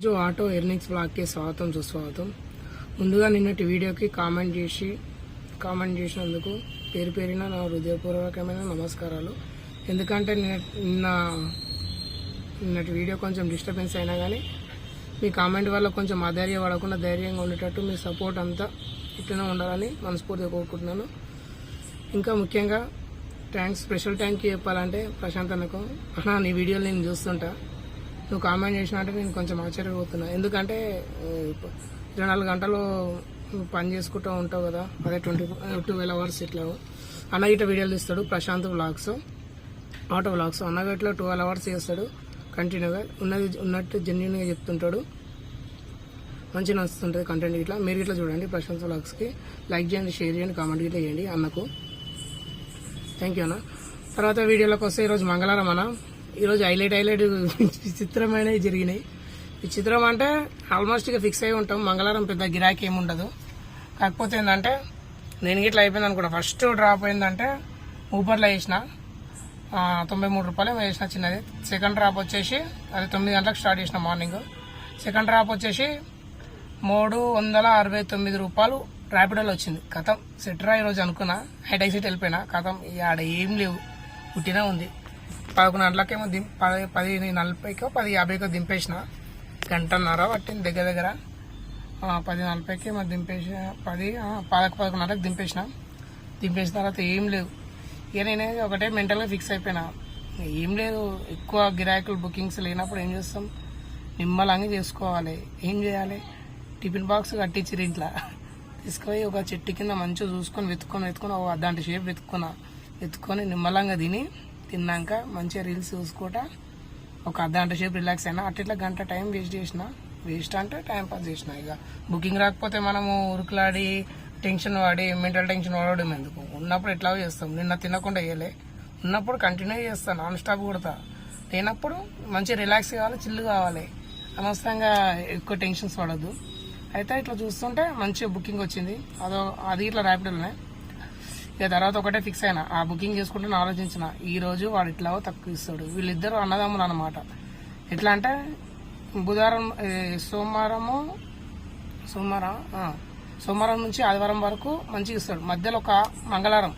जो auto earnings బ్లాగ్కి స్వాగతం సుస్వాగతం. ముందుగా నిన్నటి వీడియోకి కామెంట్ చేసినందుకు పేరు పేరిన నా హృదయపూర్వకమైన నమస్కారాలు. ఎందుకంటే నిన్నటి వీడియో కొంచెం డిస్టర్బెన్స్ అయినా కానీ మీ కామెంట్ వల్ల కొంచెం పడకుండా ధైర్యంగా ఉండేటట్టు మీ సపోర్ట్ అంతా ఇట్లనే ఉండాలని మనస్ఫూర్తిగా కోరుకుంటున్నాను. ఇంకా ముఖ్యంగా స్పెషల్ థ్యాంక్ యూ చెప్పాలంటే ప్రశాంత్ అన్నకు. అన్నా నీ వీడియోలు నేను చూస్తుంటా, నువ్వు కామెంట్ చేసినా అంటే నేను కొంచెం ఆశ్చర్యపోతున్నా. ఎందుకంటే 24 గంటలు పని చేసుకుంటూ ఉంటావు కదా, అదే 12 అవర్స్ ఇట్లా అన్న గిట్ట వీడియోలు తీస్తాడు. ప్రశాంత్ వ్లాగ్స్, ఆటో వ్లాగ్స్ అన్న గిట్లా 12 అవర్స్ చేస్తాడు కంటిన్యూగా. ఉన్నట్టు జెన్యున్గా చెప్తుంటాడు, మంచిగా నచ్చుతుంటుంది కంటెంట్ ఇట్లా. మీరు ఇట్లా చూడండి ప్రశాంత్ వ్లాగ్స్కి లైక్ చేయండి, షేర్ చేయండి, కామెంట్ గిట్లా చేయండి అన్నకు. థ్యాంక్ యూ అన్న. తర్వాత వీడియోలోకి వస్తే ఈరోజు మంగళవారం అన్న. ఈరోజు హైలైట్ విచిత్రమైనవి జరిగినాయి. విచిత్రం అంటే ఆల్మోస్ట్ ఇక ఫిక్స్ అయి ఉంటాం, మంగళవారం పెద్ద గిరాకీ ఏమి ఉండదు. కాకపోతే ఏంటంటే నేను ఇట్లా అయిపోయింది అనుకుంటా. ఫస్ట్ డ్రాప్ అయిందంటే ఊబర్లో వేసిన 93 రూపాయలు వేసిన చిన్నది. సెకండ్ డ్రాప్ వచ్చేసి అది 9 గంటలకు స్టార్ట్ చేసిన మార్నింగ్. సెకండ్ డ్రాప్ వచ్చేసి 369 రూపాయలు ర్యాపిడోలో వచ్చింది. కథం సెట్రా ఈరోజు అనుకున్నా, హైటెక్ సిటీ వెళ్ళిపోయినా. కథం ఆడ ఏం లేవు, పుట్టినా ఉంది. 11 గంటలకేమో 10:40కో 10:50కో దింపేసిన. గంటన్నర పట్టింది దగ్గర 10:40కి మరి దింపేసి 11:30కి దింపేసిన తర్వాత ఏం లేవు. ఇక నేనే ఒకటే మెంటల్గా ఫిక్స్ అయిపోయినా, ఏం లేదు. ఎక్కువ గిరాకులు బుకింగ్స్ లేనప్పుడు ఏం చేస్తాం, నిమ్మలంగా చేసుకోవాలి. ఏం చేయాలి, టిఫిన్ బాక్స్ కట్టించిరు ఇంట్లో తీసుకుపోయి ఒక చెట్టు కింద మంచిగా చూసుకొని వెతుక్కొని అర్ధంట షేప్ వెతుక్కొని నిమ్మలంగా తిన్నాక మంచిగా రీల్స్ చూసుకుంటా ఒక అర్ధగంట సేపు రిలాక్స్ అయినా. అట్లా గంట టైం వేస్ట్ అంటే టైం పాస్ చేసిన. ఇక బుకింగ్ రాకపోతే మనము ఉరుకులాడి టెన్షన్ వాడి మెంటల్ టెన్షన్ వాడడం ఎందుకు, ఉన్నప్పుడు ఎట్లాగో చేస్తాం. నిన్న తినకుండా వేయలే, ఉన్నప్పుడు కంటిన్యూ చేస్తాను, నాన్ స్టాప్ కొడతా. లేనప్పుడు మంచిగా రిలాక్స్ కావాలి, చిల్లు కావాలి, అనవసరంగా ఎక్కువ టెన్షన్స్ పడద్దు. అయితే ఇట్లా చూస్తుంటే మంచిగా బుకింగ్ వచ్చింది. అది ఇట్లా ర్యాపిడోనే. ఇక తర్వాత ఒకటే ఫిక్స్ అయినా, ఆ బుకింగ్ చేసుకుంటే ఆలోచించిన, ఈ రోజు వాడు ఇట్లాగో తక్కువ ఇస్తాడు. వీళ్ళిద్దరు అన్నదమ్ములు అనమాట. ఎట్లా అంటే సోమవారం నుంచి ఆదివారం వరకు మంచిగా ఇస్తాడు. మధ్యలో ఒక మంగళవారం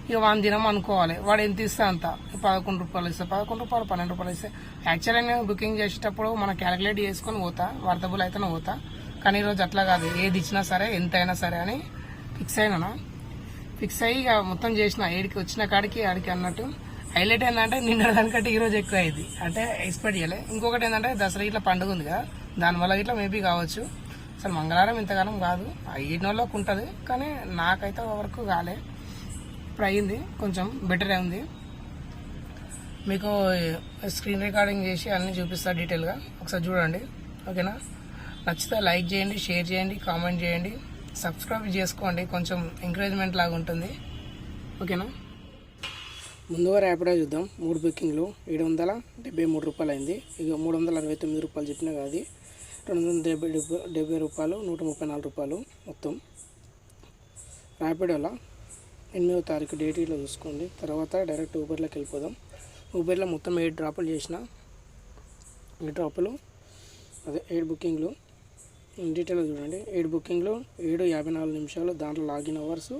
ఇక వాని దినం అనుకోవాలి, వాడు ఎంత ఇస్తా అంత 11 రూపాయలు ఇస్తా, 11 రూపాయలు 12 రూపాయలు ఇస్తే. యాక్చువల్గా నేను బుకింగ్ చేసేటప్పుడు మనం క్యాలిక్యులేట్ చేసుకొని పోతా, వర్తబుల్ అయితేనే పోతా. కానీ ఈరోజు అట్లా కాదు, ఏది ఇచ్చినా సరే ఎంత అయినా సరే అని ఫిక్స్ అయ్యి ఇక మొత్తం చేసిన. ఏడికి వచ్చిన కాడికి ఆడికి అన్నట్టు. హైలైట్ ఏంటంటే నిన్న దానికంటే ఈరోజు ఎక్కువ అయింది, అంటే ఎక్స్పెక్ట్ చేయలే. ఇంకొకటి ఏంటంటే దసరా ఇట్లా పండుగ ఉంది కదా, దానివల్ల ఇట్లా మేబీ కావచ్చు. అసలు మంగళవారం ఇంతకాలం కాదు, అయినోళ్ళకి ఉంటుంది, కానీ నాకైతే వరకు కాలే. ఇప్పుడు అయ్యింది, కొంచెం బెటరే ఉంది. మీకు స్క్రీన్ రికార్డింగ్ చేసి అన్నీ చూపిస్తా డీటెయిల్గా, ఒకసారి చూడండి. ఓకేనా? నచ్చితే లైక్ చేయండి, షేర్ చేయండి, కామెంట్ చేయండి, సబ్స్క్రైబ్ చేసుకోండి, కొంచెం ఎంకరేజ్మెంట్ లాగా ఉంటుంది. ఓకేనా? ముందుగా ర్యాపిడో చూద్దాం. 3 బుకింగ్లు 773 రూపాయలు అయింది. ఇక 369 రూపాయలు చెప్పినా కాదు, 270 రూపాయలు, 134 రూపాయలు మొత్తం ర్యాపిడోలో. 8వ తారీఖు డేట్ ఇట్లా చూసుకోండి. తర్వాత డైరెక్ట్ ఊబర్లోకి వెళ్ళిపోదాం. ఊబర్లో మొత్తం 7 డ్రాపులు చేసిన. 7 బుకింగ్లు డీటెయిల్గా చూడండి. 7 బుకింగ్లు 7:54 నిమిషాలు. దాంట్లో లాగిన్ అవర్స్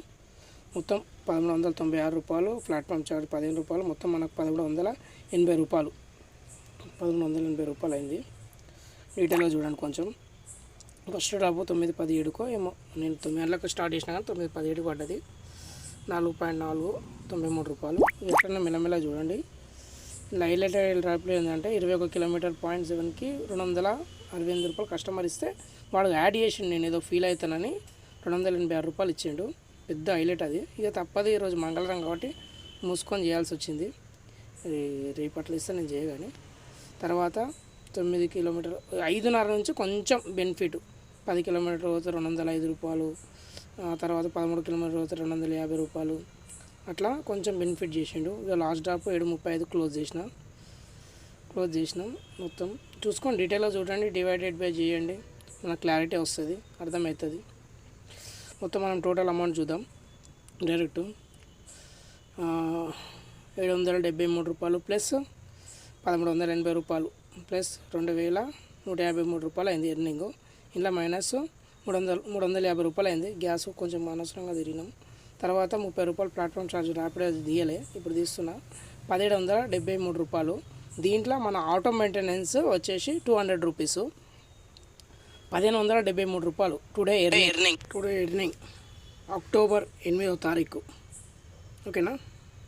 మొత్తం 1196 రూపాయలు. ప్లాట్ఫామ్ ఛార్జ్ 15 రూపాయలు. మొత్తం మనకు 1180 రూపాయలు, 1180 రూపాయలు అయింది. డీటెయిల్గా చూడండి కొంచెం. ఫస్ట్ డ్రాప్ 9:17కో ఏమో, నేను 9 గంటలకు స్టార్ట్ చేసినా కానీ 9:17 పడ్డది. 4.493 రూపాయలు. ఎక్కడన్నా మెల్లమెల్ల చూడండి. హైలైట్ డ్రాప్లో ఏంటంటే 21 కిలోమీటర్ 0.7కి 268 రూపాయలు కస్టమర్ ఇస్తే వాడు యాడ్ చేసిండు. నేను ఏదో ఫీల్ అవుతానని 286 రూపాయలు ఇచ్చిండు. పెద్ద హైలైట్ అది. ఇక తప్పదు, ఈరోజు మంగళవారం కాబట్టి మూసుకొని చేయాల్సి వచ్చింది. రేపట్లో ఇస్తే నేను చేయగాని. తర్వాత 9 కిలోమీటర్ 5:30 నుంచి కొంచెం బెనిఫిట్. 10 కిలోమీటర్ పోతే 205 రూపాయలు. తర్వాత 13 కిలోమీటర్ పోతే 250 రూపాయలు. అట్లా కొంచెం బెనిఫిట్ చేసిండు. ఇక లాస్ట్ డ్రాప్ 7:35 క్లోజ్ చేసినాం. మొత్తం చూసుకొని డీటెయిల్గా చూడండి, డివైడెడ్ బై చేయండి, మనకు క్లారిటీ వస్తుంది, అర్థమవుతుంది. మొత్తం మనం టోటల్ అమౌంట్ చూద్దాం. డైరెక్ట్ 773 రూపాయలు ప్లస్ 1380 రూపాయలు ప్లస్ 2000 153 రూపాయలు అయింది ఎర్నింగ్. ఇలా మైనస్ 350 రూపాయలు అయింది. గ్యాస్ కొంచెం అనవసరంగా తిరిగినాం. తర్వాత 30 రూపాయలు ప్లాట్ఫామ్ ఛార్జ్ ర్యాపిడో తీయలే, ఇప్పుడు తీస్తున్నా 1773 రూపాయలు. దీంట్లో మన ఆటో మెయింటెనెన్స్ వచ్చేసి 200 రూపీస్, 1573 రూపాయలు. టుడే ఎర్నింగ్ అక్టోబర్ 8వ తారీఖు. ఓకేనా.